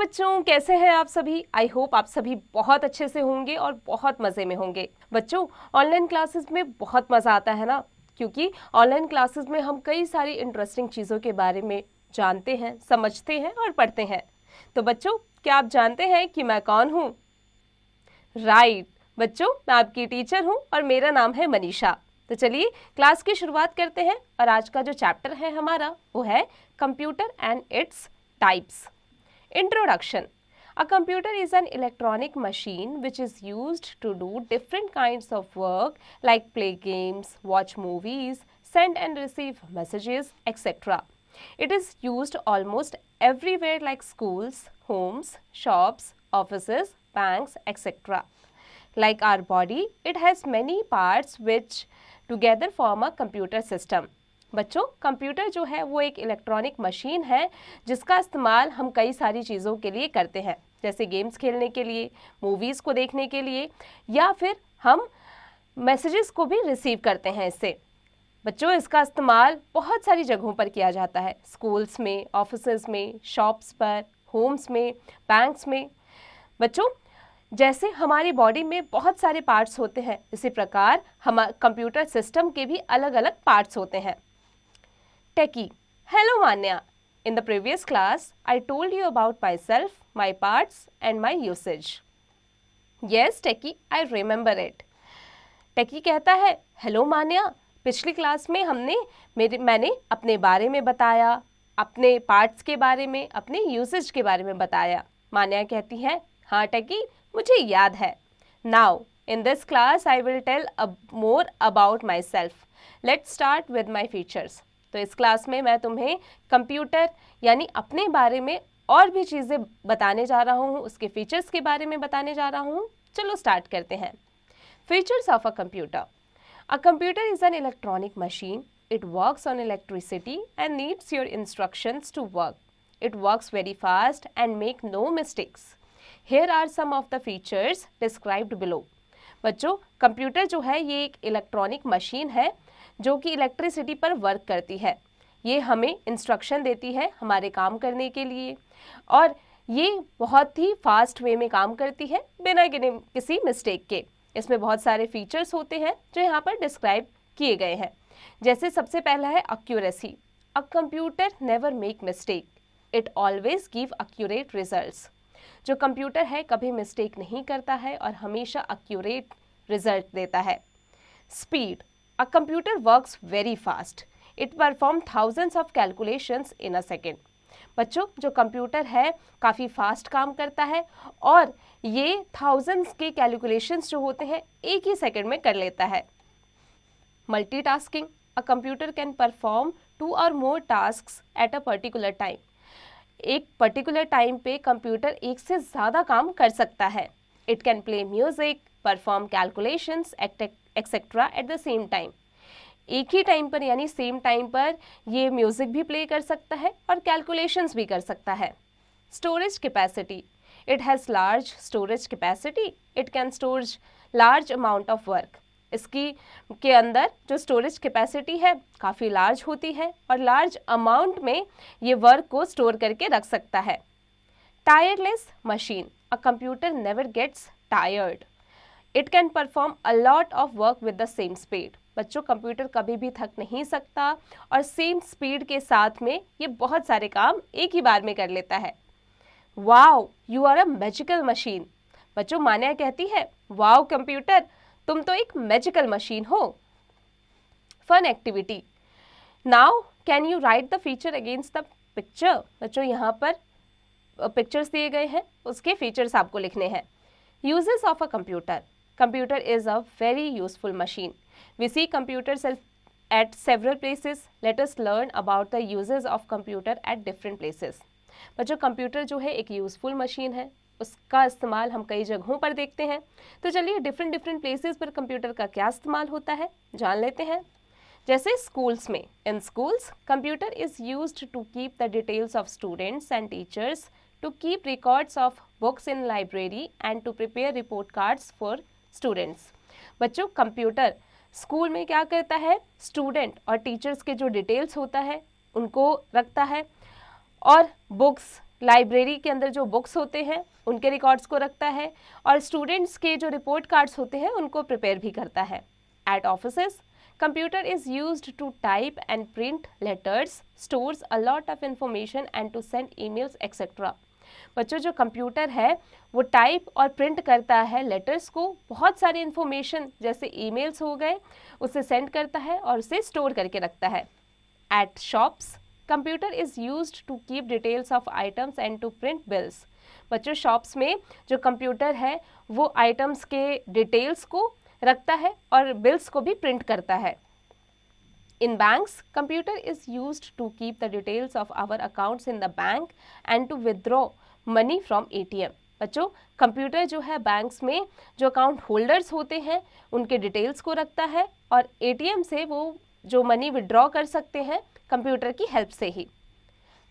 बच्चों, कैसे हैं आप सभी? आई होप आप सभी बहुत अच्छे से होंगे और बहुत मज़े में होंगे। बच्चों, ऑनलाइन क्लासेस में बहुत मज़ा आता है ना, क्योंकि ऑनलाइन क्लासेस में हम कई सारी इंटरेस्टिंग चीज़ों के बारे में जानते हैं, समझते हैं और पढ़ते हैं। तो बच्चों, क्या आप जानते हैं कि मैं कौन हूँ? राइट बच्चों, मैं आपकी टीचर हूँ और मेरा नाम है मनीषा। तो चलिए क्लास की शुरुआत करते हैं और आज का जो चैप्टर है हमारा वो है computer and its types. Introduction. A computer is an electronic machine which is used to do different kinds of work like play games, watch movies, send and receive messages, etc. It is used almost everywhere like schools, homes, shops, offices, banks, etc. Like our body, it has many parts which together form a computer system. बच्चों, computer जो है वो एक electronic machine है जिसका इस्तेमाल हम कई सारी चीज़ों के लिए करते हैं, जैसे गेम्स खेलने के लिए, मूवीज़ को देखने के लिए, या फिर हम मैसेजेस को भी रिसीव करते हैं इससे। बच्चों, इसका इस्तेमाल बहुत सारी जगहों पर किया जाता है, स्कूल्स में, ऑफिसेज में, शॉप्स पर, होम्स में, बैंक्स में। बच्चों, जैसे हमारी बॉडी में बहुत सारे पार्ट्स होते हैं, इसी प्रकार हम कंप्यूटर सिस्टम के भी अलग अलग पार्ट्स होते हैं। Techie. Hello Manya. In the previous class, I told you about myself, my parts and my usage. Yes, Techie, I remember it. Techie कहता है, हेलो मान्या, पिछली क्लास में मैंने अपने बारे में बताया, अपने पार्ट्स के बारे में, अपने यूसेज के बारे में बताया। मान्या कहती है, हाँ टेकी, मुझे याद है। Now, in this class, I will tell more about myself. Let's start with my features. तो इस क्लास में मैं तुम्हें कंप्यूटर यानी अपने बारे में और भी चीज़ें बताने जा रहा हूँ, उसके फीचर्स के बारे में बताने जा रहा हूँ। चलो स्टार्ट करते हैं। Features of a computer. A computer is an electronic machine. It works on electricity and needs your instructions to work. It works very fast and make no mistakes. Here are some of the features described below. बच्चों, computer जो है ये एक electronic machine है जो कि electricity पर work करती है। ये हमें इंस्ट्रक्शन देती है हमारे काम करने के लिए, और ये बहुत ही फास्ट वे में काम करती है बिना किसी मिस्टेक के। इसमें बहुत सारे फीचर्स होते हैं जो यहाँ पर डिस्क्राइब किए गए हैं। जैसे सबसे पहला है accuracy. A computer never make mistake, it always give accurate results. जो कंप्यूटर है कभी मिस्टेक नहीं करता है और हमेशा एक्यूरेट रिजल्ट देता है। Speed. A computer works very fast. It performs thousands of calculations in a second. बच्चों, जो कंप्यूटर है काफ़ी फास्ट काम करता है और ये थाउजेंड्स के कैलकुलेशंस जो होते हैं एक ही सेकंड में कर लेता है। Multitasking. A computer can perform 2 or more tasks at a particular time. एक पर्टिकुलर टाइम पे कंप्यूटर एक से ज़्यादा काम कर सकता है। It can play music, perform calculations etcetera at the same time. एक ही टाइम पर यानी सेम टाइम पर ये म्यूजिक भी प्ले कर सकता है और कैलकुलेशंस भी कर सकता है। Storage capacity. It has large storage capacity. It can store large amount of work. इसकी के अंदर जो स्टोरेज कैपेसिटी है काफ़ी लार्ज होती है और लार्ज अमाउंट में ये वर्क को स्टोर करके रख सकता है। Tireless machine. A computer never gets tired. It can perform a lot of work with the same speed. बच्चों, कंप्यूटर कभी भी थक नहीं सकता और सेम स्पीड के साथ में ये बहुत सारे काम एक ही बार में कर लेता है। Wow, you are a magical machine. बच्चों, मान्या कहती है, वाओ कंप्यूटर, तुम तो एक मैजिकल मशीन हो। Fun activity. Now can you write the feature against the picture. बच्चों, यहाँ पर पिक्चर्स दिए गए हैं, उसके फीचर्स आपको लिखने हैं। Uses of a computer. Computer is a very useful machine. We see computers at several places. Let us learn about the uses of computer at different places. बच्चों, कंप्यूटर जो है एक यूज़फुल मशीन है, उसका इस्तेमाल हम कई जगहों पर देखते हैं। तो चलिए डिफरेंट प्लेसेस पर कंप्यूटर का क्या इस्तेमाल होता है जान लेते हैं। जैसे स्कूल्स में, in schools computer is used to keep the details of students and teachers, to keep records of books in library and to prepare report cards for students. बच्चों, कंप्यूटर स्कूल में क्या करता है, स्टूडेंट और teachers के जो details होता है उनको रखता है और बुक्स लाइब्रेरी के अंदर जो बुक्स होते हैं उनके रिकॉर्ड्स को रखता है, और स्टूडेंट्स के जो रिपोर्ट कार्ड्स होते हैं उनको प्रिपेयर भी करता है। At offices, computer is used to type and print letters, stores a lot of information and to send emails etc. बच्चों जो कंप्यूटर है वो टाइप और प्रिंट करता है लेटर्स को, बहुत सारी इंफॉर्मेशन जैसे ईमेल्स हो गए उसे सेंड करता है और उसे स्टोर करके रखता है। At shops, computer is used to keep details of items and to print bills. बच्चों शॉप्स में जो कंप्यूटर है वो आइटम्स के डिटेल्स को रखता है और बिल्स को भी प्रिंट करता है। In banks, computer is used to keep the details of our accounts in the bank and to withdraw money from ATM. बच्चों कंप्यूटर जो है बैंक्स में जो अकाउंट होल्डर्स होते हैं उनके डिटेल्स को रखता है और एटीएम से वो जो मनी विदड्रॉ कर सकते हैं कंप्यूटर की हेल्प से ही।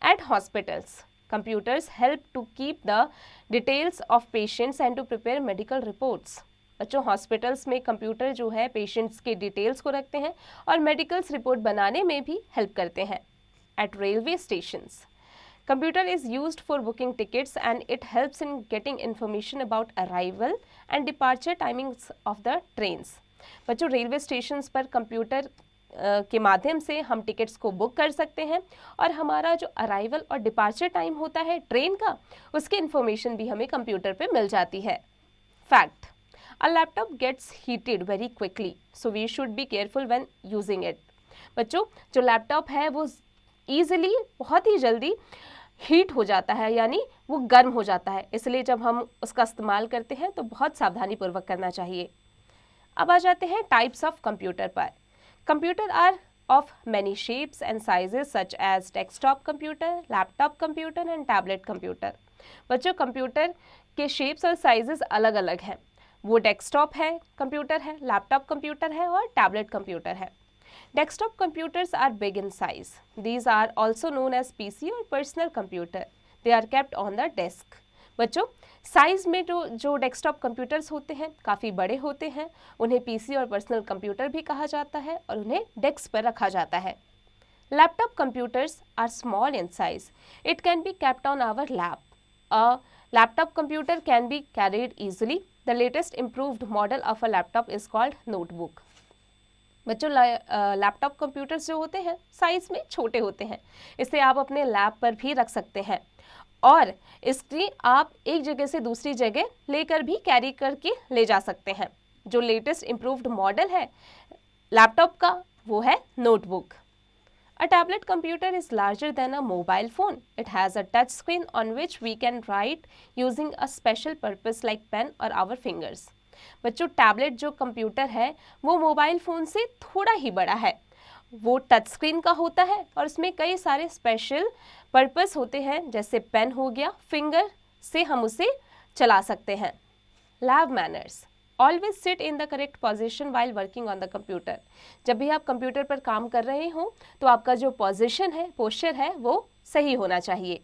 At hospitals, computers help to keep the details of patients and to prepare medical reports। बच्चों हॉस्पिटल्स में कंप्यूटर जो है पेशेंट्स के डिटेल्स को रखते हैं और मेडिकल्स रिपोर्ट बनाने में भी हेल्प करते हैं। Eight railway stations, computer is used for booking tickets and it helps in getting information about arrival and departure timings of the trains. बच्चों रेलवे स्टेशंस पर कंप्यूटर के माध्यम से हम टिकट्स को बुक कर सकते हैं और हमारा जो अराइवल और डिपार्चर टाइम होता है ट्रेन का उसकी इन्फॉर्मेशन भी हमें कंप्यूटर पे मिल जाती है। Fact: A laptop gets heated very quickly, so we should be careful when using it। बच्चों जो लैपटॉप है वो ईजिली बहुत ही जल्दी हीट हो जाता है, यानी वो गर्म हो जाता है, इसलिए जब हम उसका इस्तेमाल करते हैं तो बहुत सावधानी पूर्वक करना चाहिए। अब आ जाते हैं टाइप्स ऑफ कंप्यूटर पर। Computer are of many shapes and sizes such as desktop computer, laptop computer and tablet computer। बच्चों कंप्यूटर के शेप्स और साइजेस अलग अलग हैं, वो डेस्कटॉप है कंप्यूटर है, लैपटॉप कंप्यूटर है और टैबलेट कंप्यूटर है। Desktop computers are big in size, these are also known as PC और personal computer, they are kept on the desk. बच्चों साइज में जो डेस्कटॉप कंप्यूटर्स होते हैं काफ़ी बड़े होते हैं, उन्हें पीसी और पर्सनल कंप्यूटर भी कहा जाता है और उन्हें डेस्क पर रखा जाता है। Laptop computers are small in size, it can be kept on our lap. A laptop computer can be carried easily, the latest improved model of a laptop is called notebook. बच्चों laptop computers जो होते हैं size में छोटे होते हैं, इसे आप अपने लैप पर भी रख सकते हैं और इसकी आप एक जगह से दूसरी जगह लेकर भी कैरी करके ले जा सकते हैं। जो लेटेस्ट इम्प्रूव्ड मॉडल है लैपटॉप का वो है notebook. A tablet computer is larger than a mobile phone. It has a touch screen on which we can write using a special purpose like pen or our fingers। बच्चों tablet जो computer है वो mobile phone से थोड़ा ही बड़ा है, वो touch screen का होता है और उसमें कई सारे स्पेशल पर्पस होते हैं, जैसे पेन हो गया, फिंगर से हम उसे चला सकते हैं। Lab manners: always sit in the correct position while working on the computer. जब भी आप कंप्यूटर पर काम कर रहे हो तो आपका जो पोजिशन है, पोस्चर है, वो सही होना चाहिए।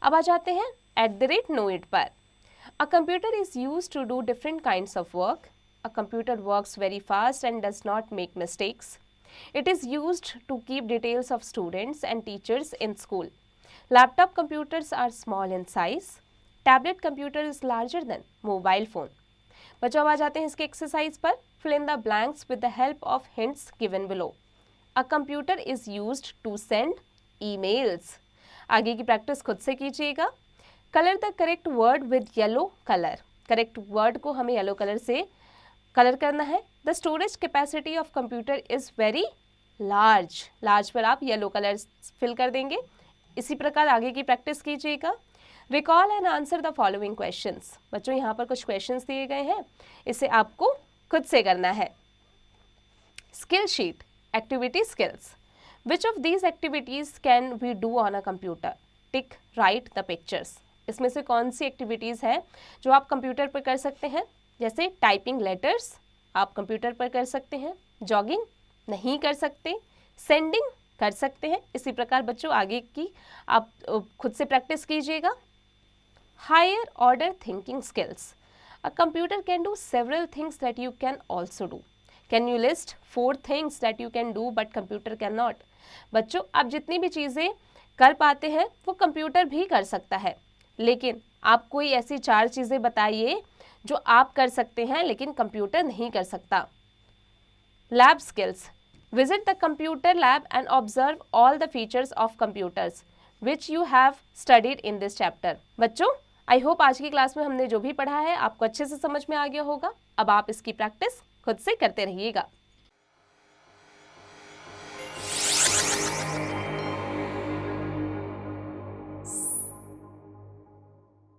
अब आ जाते हैं @know it पर। A computer is use to do different kinds of work. A computer works very fast and does not make mistakes. It is used to keep details of students and teachers in school. Laptop computers are small in size. Tablet computer is larger than mobile phone। बच्चों अब आ जाते हैं इसके exercise पर। Fill in the blanks with the help of hints given below। A computer is used to send emails। आगे की practice खुद से कीजिएगा। Color the correct word with yellow color। Correct word को हमें येलो कलर से colour करना है। The storage capacity of computer is very large. Large पर आप येलो कलर फिल कर देंगे। इसी प्रकार आगे की प्रैक्टिस कीजिएगा। Recall and answer the following questions. बच्चों यहाँ पर कुछ क्वेश्चंस दिए गए हैं, इसे आपको खुद से करना है। Skill sheet, activity skills. Which of these activities can we do on a computer? Tick, right the pictures. इसमें से कौन सी एक्टिविटीज़ है जो आप कंप्यूटर पर कर सकते हैं? जैसे टाइपिंग लेटर्स आप कंप्यूटर पर कर सकते हैं, जॉगिंग नहीं कर सकते, सेंडिंग कर सकते हैं। इसी प्रकार बच्चों आगे की आप खुद से प्रैक्टिस कीजिएगा। Higher order thinking skills. A computer can do several things that you can also do. Can you list 4 things that you can do but computer can not? बच्चों आप जितनी भी चीज़ें कर पाते हैं वो कंप्यूटर भी कर सकता है। लेकिन आप कोई ऐसी 4 चीज़ें बताइए जो आप कर सकते हैं लेकिन कंप्यूटर नहीं कर सकता। Lab skills. Visit the computer lab and observe all the features of computers which you have studied in this chapter. बच्चों, आई होप आज की क्लास में हमने जो भी पढ़ा है आपको अच्छे से समझ में आ गया होगा। अब आप इसकी प्रैक्टिस खुद से करते रहिएगा।